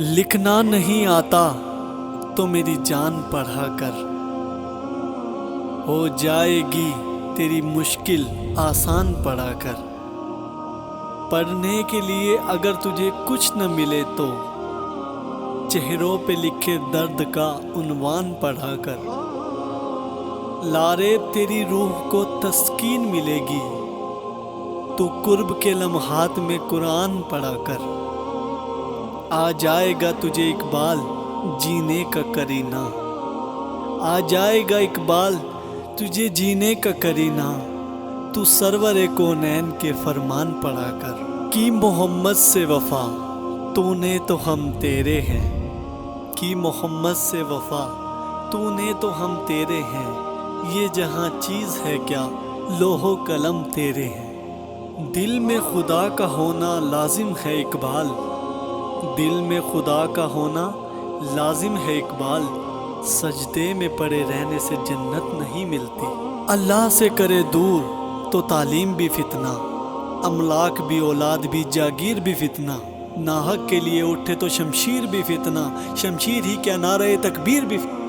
لکھنا نہیں آتا تو میری جان پڑھا کر، ہو جائے گی تیری مشکل آسان پڑھا کر۔ پڑھنے کے لیے اگر تجھے کچھ نہ ملے تو چہروں پہ لکھے درد کا عنوان پڑھا کر۔ لاریب تیری روح کو تسکین ملے گی تو قرب کے لمحات میں قرآن پڑھا کر۔ آ جائے گا تجھے اقبال جینے کا کرینہ، آ جائے گا اقبال تجھے جینے کا کرینہ، تو سرور کونین کے فرمان پڑھا کر۔ کی محمد سے وفا تو نے تو ہم تیرے ہیں، کی محمد سے وفا تو نے تو ہم تیرے ہیں، یہ جہاں چیز ہے کیا لوح و قلم تیرے ہیں۔ دل میں خدا کا ہونا لازم ہے اقبال، دل میں خدا کا ہونا لازم ہے اقبال، سجدے میں پڑے رہنے سے جنت نہیں ملتی۔ اللہ سے کرے دور تو تعلیم بھی فتنہ، املاک بھی اولاد بھی جاگیر بھی فتنہ، ناحق کے لیے اٹھے تو شمشیر بھی فتنہ، شمشیر ہی کیا نعرہ تکبیر بھی فتنہ۔